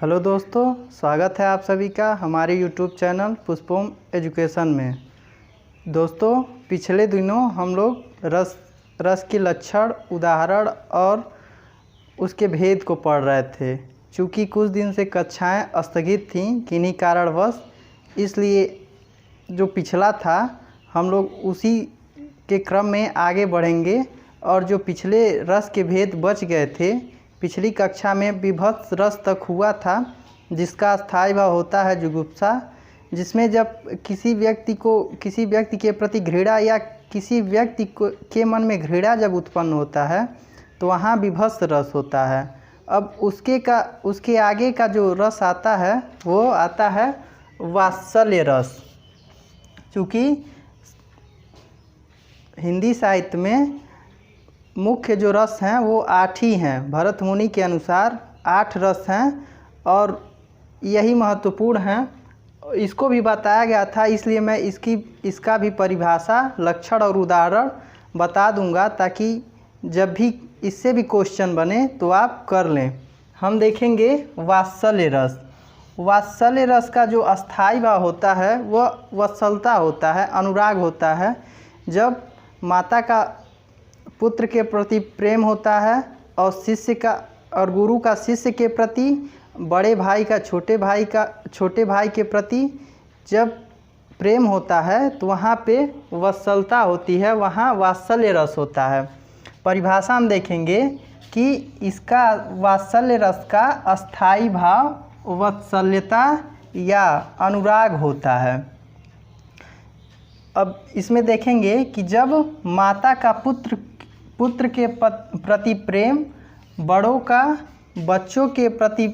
Hello दोस्तों, स्वागत है आप सभी का हमारे यूट्यूब चैनल पुष्पोम एजुकेशन में। दोस्तों, पिछले दिनों हम लोग रस के लक्षण, उदाहरण और उसके भेद को पढ़ रहे थे। चूँकि कुछ दिन से कक्षाएं स्थगित थीं किन्हीं कारणवश, इसलिए जो पिछला था हम लोग उसी के क्रम में आगे बढ़ेंगे। और जो पिछले रस के भेद बच गए थे, पिछली कक्षा में विभत्स रस तक हुआ था, जिसका स्थायी भाव होता है जुगुप्सा, जिसमें जब किसी व्यक्ति के प्रति घृणा या किसी व्यक्ति के मन में घृणा जब उत्पन्न होता है तो वहाँ विभत्स रस होता है। अब उसके आगे का जो रस आता है वो आता है वात्सल्य रस। चूँकि हिंदी साहित्य में मुख्य जो रस हैं वो 8 ही हैं। भरत मुनि के अनुसार 8 रस हैं और यही महत्वपूर्ण हैं। इसको भी बताया गया था, इसलिए मैं इसका भी परिभाषा, लक्षण और उदाहरण बता दूंगा, ताकि जब भी इससे भी क्वेश्चन बने तो आप कर लें। हम देखेंगे वात्सल्य रस। वात्सल्य रस का जो अस्थायी भाव होता है वह वत्सलता होता है, अनुराग होता है। जब माता का पुत्र के प्रति प्रेम होता है और गुरु का शिष्य के प्रति, बड़े भाई का छोटे भाई के प्रति जब प्रेम होता है तो वहाँ पे वत्सलता होती है, वहाँ वात्सल्य रस होता है। परिभाषा हम देखेंगे कि इसका वात्सल्य रस का अस्थायी भाव वत्सल्यता या अनुराग होता है। अब इसमें देखेंगे कि जब माता का पुत्र के प्रति प्रेम, बड़ों का बच्चों के प्रति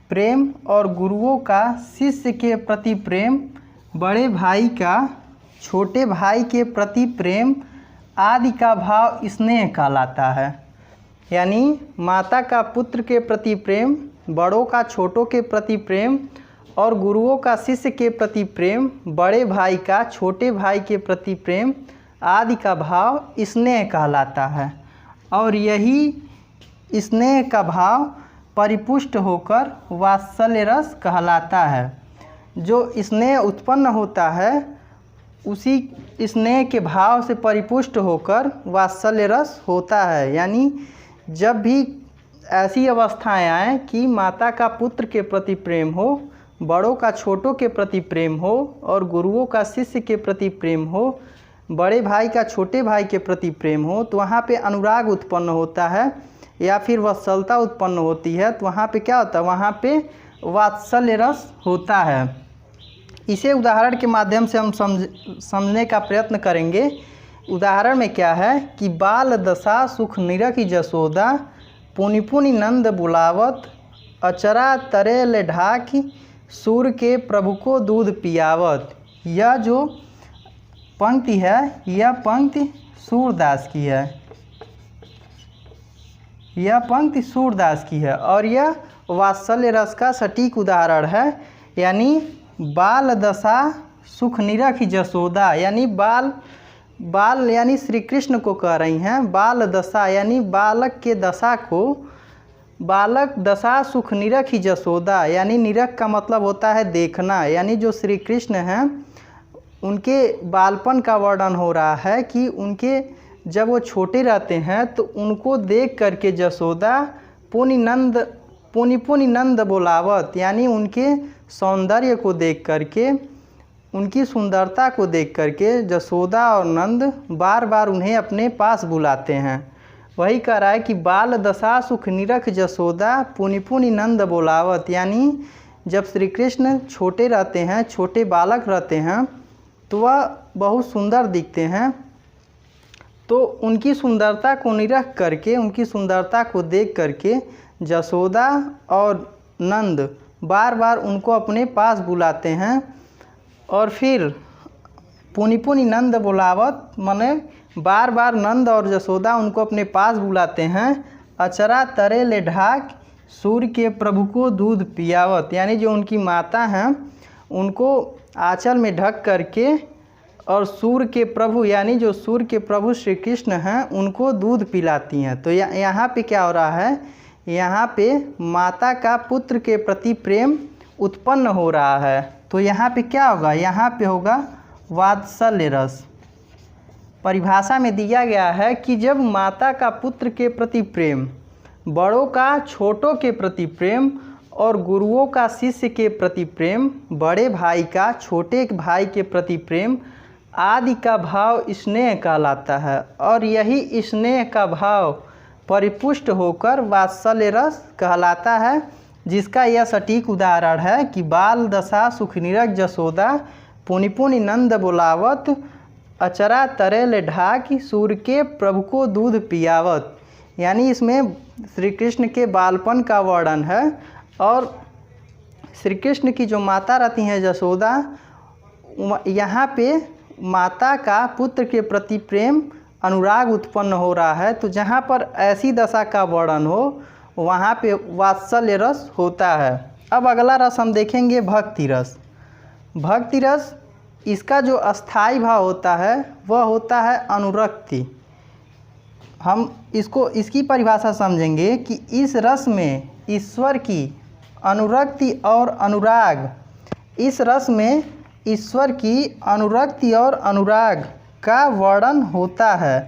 प्रेम और गुरुओं का शिष्य के प्रति प्रेम, बड़े भाई का छोटे भाई के प्रति प्रेम आदि का भाव स्नेह कहलाता है। यानी माता का पुत्र के प्रति प्रेम, बड़ों का छोटों के प्रति प्रेम और गुरुओं का शिष्य के प्रति प्रेम, बड़े भाई का छोटे भाई के प्रति प्रेम आदि का भाव स्नेह कहलाता है। और यही स्नेह का भाव परिपुष्ट होकर वात्सल्य रस कहलाता है। जो स्नेह उत्पन्न होता है उसी स्नेह के भाव से परिपुष्ट होकर वात्सल्य रस होता है। यानी जब भी ऐसी अवस्थाएं आएँ कि माता का पुत्र के प्रति प्रेम हो, बड़ों का छोटों के प्रति प्रेम हो और गुरुओं का शिष्य के प्रति प्रेम हो, बड़े भाई का छोटे भाई के प्रति प्रेम हो, तो वहाँ पे अनुराग उत्पन्न होता है या फिर वत्सलता उत्पन्न होती है। तो वहाँ पे क्या होता है? वहाँ पे वात्सल्य रस होता है। इसे उदाहरण के माध्यम से हम समझने का प्रयत्न करेंगे। उदाहरण में क्या है कि बाल दशा सुख निरखि जसोदा, पुनि पुनि नंद बुलावत, अचरा तरे ले ढाकी, सूर के प्रभु को दूध पियावत। यह जो पंक्ति है, यह पंक्ति सूरदास की है। यह पंक्ति सूरदास की है और यह वात्सल्य रस का सटीक उदाहरण है। यानी बाल दशा सुख निरखि जसोदा, यानी बाल यानी श्री कृष्ण को कह रही हैं। बाल दशा यानी बालक के दशा को, बालक दशा सुख निरखि जसोदा, यानी निरख का मतलब होता है देखना। यानी जो श्री कृष्ण हैं उनके बालपन का वर्णन हो रहा है कि उनके जब वो छोटे रहते हैं तो उनको देख करके जसोदा पुनि पुनि नंद बोलावत, यानी उनके सौंदर्य को देख करके, उनकी सुंदरता को देख करके जसोदा और नंद बार बार उन्हें अपने पास बुलाते हैं। वही कह रहा है कि बाल दशा सुख निरख जसोदा पुनि पुनि नंद बोलावत। यानी जब श्री कृष्ण छोटे रहते हैं, छोटे बालक रहते हैं, तो वह बहुत सुंदर दिखते हैं। तो उनकी सुंदरता को निरख करके, उनकी सुंदरता को देख करके जसोदा और नंद बार बार उनको अपने पास बुलाते हैं। और फिर पुनि पुनि नंद बुलावत, माने बार बार नंद और जसोदा उनको अपने पास बुलाते हैं। अचरा तरे ले ढाक, सूर्य के प्रभु को दूध पियावत, यानी जो उनकी माता हैं उनको आंचल में ढक करके और सूर्य के प्रभु, यानी जो सूर्य के प्रभु श्री कृष्ण हैं, उनको दूध पिलाती हैं। तो यहाँ पे क्या हो रहा है? यहाँ पे माता का पुत्र के प्रति प्रेम उत्पन्न हो रहा है। तो यहाँ पे क्या होगा, यहाँ पे होगा वात्सल्य रस। परिभाषा में दिया गया है कि जब माता का पुत्र के प्रति प्रेम, बड़ों का छोटों के प्रति प्रेम और गुरुओं का शिष्य के प्रति प्रेम, बड़े भाई का छोटे भाई के प्रति प्रेम आदि का भाव स्नेह कहलाता है। और यही स्नेह का भाव परिपुष्ट होकर वात्सल्य रस कहलाता है, जिसका यह सटीक उदाहरण है कि बाल दशा सुखनिरक जसोदा पुनि पुनि नंद बोलावत अचरा तरेल ढाक सूर के प्रभु को दूध पियावत। यानी इसमें श्री कृष्ण के बालपन का वर्णन है और श्री कृष्ण की जो माता रहती हैं जसोदा, यहाँ पे माता का पुत्र के प्रति प्रेम अनुराग उत्पन्न हो रहा है। तो जहाँ पर ऐसी दशा का वर्णन हो वहाँ पे वात्सल्य रस होता है। अब अगला रस हम देखेंगे भक्ति रस। भक्ति रस, इसका जो अस्थाई भाव होता है वह होता है अनुरक्ति। हम इसकी परिभाषा समझेंगे कि इस रस में ईश्वर की अनुरक्ति और अनुराग, इस रस में ईश्वर की अनुरक्ति और अनुराग का वर्णन होता है।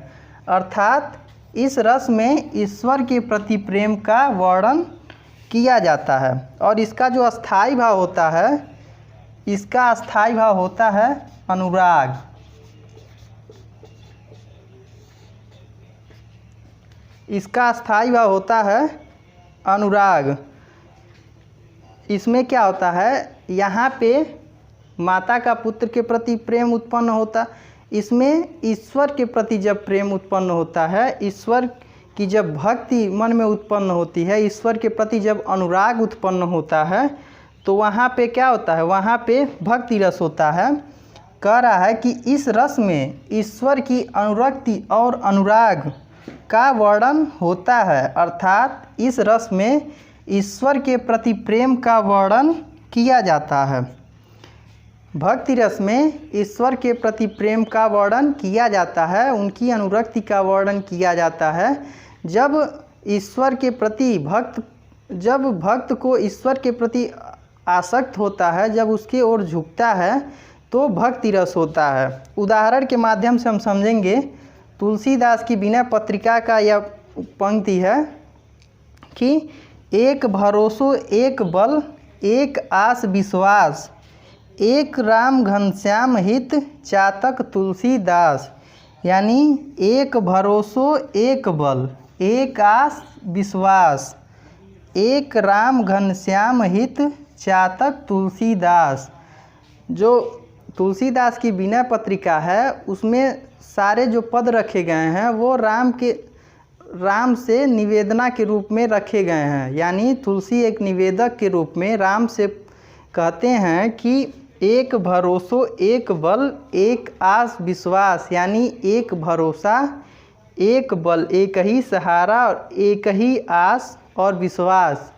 अर्थात इस रस में ईश्वर के प्रति प्रेम का वर्णन किया जाता है। और इसका जो अस्थाई भाव होता है, इसका अस्थाई भाव होता है अनुराग। इसका अस्थाई भाव होता है अनुराग। इसमें क्या होता है, यहाँ पे माता का पुत्र के प्रति प्रेम उत्पन्न होता, इसमें ईश्वर के प्रति जब प्रेम उत्पन्न होता है, ईश्वर की जब भक्ति मन में उत्पन्न होती है, ईश्वर के प्रति जब अनुराग उत्पन्न होता है, तो वहाँ पे क्या होता है, वहाँ पे भक्ति रस होता है। कह रहा है कि इस रस में ईश्वर की अनुरक्ति और अनुराग का वर्णन होता है। अर्थात इस रस में ईश्वर के प्रति प्रेम का वर्णन किया जाता है। भक्ति रस में ईश्वर के प्रति प्रेम का वर्णन किया जाता है, उनकी अनुरक्ति का वर्णन किया जाता है। जब ईश्वर के प्रति जब भक्त को ईश्वर के प्रति आसक्त होता है, जब उसकी ओर झुकता है, तो भक्ति रस होता है। उदाहरण के माध्यम से हम समझेंगे। तुलसीदास की विनय पत्रिका का यह पंक्ति है कि एक भरोसो एक बल एक आस विश्वास, एक राम घनश्याम हित चातक तुलसीदास। यानी एक भरोसो एक बल एक आस विश्वास, एक राम घनश्याम हित चातक तुलसीदास। जो तुलसीदास की विनय पत्रिका है, उसमें सारे जो पद रखे गए हैं वो राम से निवेदना के रूप में रखे गए हैं। यानी तुलसी एक निवेदक के रूप में राम से कहते हैं कि एक भरोसो एक बल एक आस विश्वास। यानी एक भरोसा एक बल, एक ही सहारा और एक ही आस और विश्वास।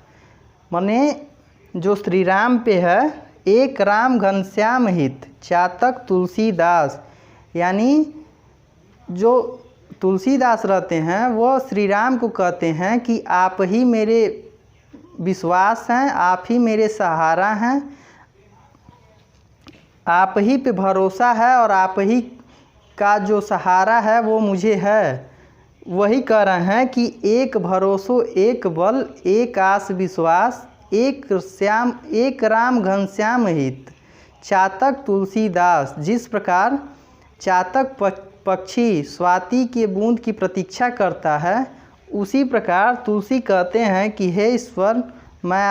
माने जो श्री राम पे है, एक राम घनश्याम हित चातक तुलसीदास। यानी जो तुलसीदास रहते हैं वो श्री राम को कहते हैं कि आप ही मेरे विश्वास हैं, आप ही मेरे सहारा हैं, आप ही पे भरोसा है और आप ही का जो सहारा है वो मुझे है। वही कह रहे हैं कि एक भरोसो एक बल एक आस विश्वास, एक राम घनश्याम हित चातक तुलसीदास। जिस प्रकार चातक पक्षी स्वाति के बूंद की प्रतीक्षा करता है, उसी प्रकार तुलसी कहते हैं कि हे ईश्वर, मैं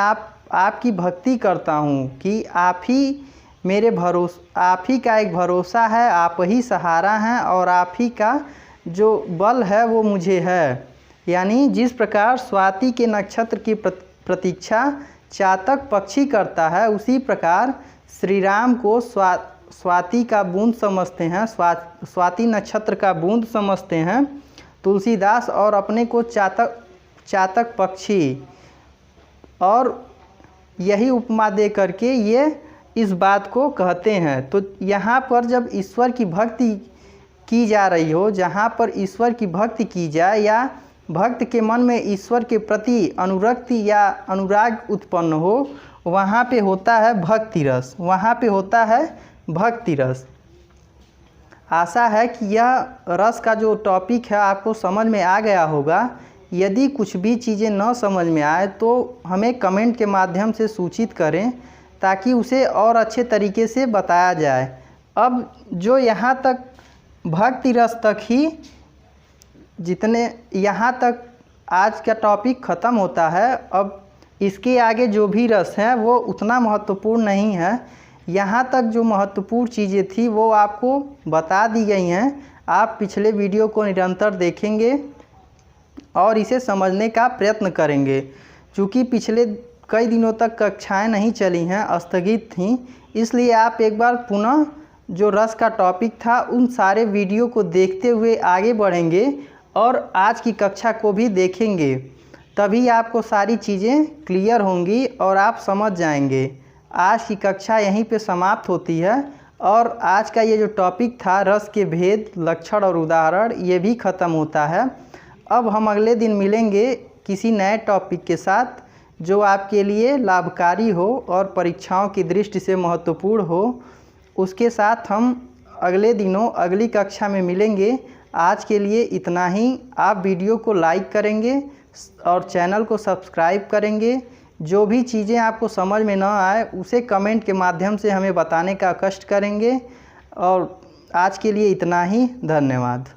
आपकी भक्ति करता हूँ कि आप ही आप ही का एक भरोसा है, आप ही सहारा हैं और आप ही का जो बल है वो मुझे है। यानी जिस प्रकार स्वाति के नक्षत्र की प्रतीक्षा चातक पक्षी करता है, उसी प्रकार श्री राम को स्वाति का बूंद समझते हैं, स्वाति नक्षत्र का बूंद समझते हैं तुलसीदास, और अपने को चातक पक्षी, और यही उपमा दे करके ये इस बात को कहते हैं। तो यहाँ पर जब ईश्वर की भक्ति की जा रही हो, जहाँ पर ईश्वर की भक्ति की जाए या भक्त के मन में ईश्वर के प्रति अनुरक्ति या अनुराग उत्पन्न हो, वहाँ पे होता है भक्ति रस, वहाँ पे होता है भक्ति रस। आशा है कि यह रस का जो टॉपिक है आपको समझ में आ गया होगा। यदि कुछ भी चीज़ें न समझ में आए तो हमें कमेंट के माध्यम से सूचित करें ताकि उसे और अच्छे तरीके से बताया जाए। अब जो यहाँ तक भक्ति रस तक ही, जितने यहाँ तक आज का टॉपिक ख़त्म होता है। अब इसके आगे जो भी रस है वो उतना महत्वपूर्ण नहीं है। यहाँ तक जो महत्वपूर्ण चीज़ें थी वो आपको बता दी गई हैं। आप पिछले वीडियो को निरंतर देखेंगे और इसे समझने का प्रयत्न करेंगे। चूँकि पिछले कई दिनों तक कक्षाएं नहीं चली हैं, स्थगित थीं, इसलिए आप एक बार पुनः जो रस का टॉपिक था उन सारे वीडियो को देखते हुए आगे बढ़ेंगे और आज की कक्षा को भी देखेंगे। तभी आपको सारी चीज़ें क्लियर होंगी और आप समझ जाएंगे। आज की कक्षा यहीं पे समाप्त होती है और आज का ये जो टॉपिक था रस के भेद, लक्षण और उदाहरण, ये भी ख़त्म होता है। अब हम अगले दिन मिलेंगे किसी नए टॉपिक के साथ जो आपके लिए लाभकारी हो और परीक्षाओं की दृष्टि से महत्वपूर्ण हो। उसके साथ हम अगले दिनों अगली कक्षा में मिलेंगे। आज के लिए इतना ही। आप वीडियो को लाइक करेंगे और चैनल को सब्सक्राइब करेंगे। जो भी चीज़ें आपको समझ में न आए उसे कमेंट के माध्यम से हमें बताने का कष्ट करेंगे। और आज के लिए इतना ही। धन्यवाद।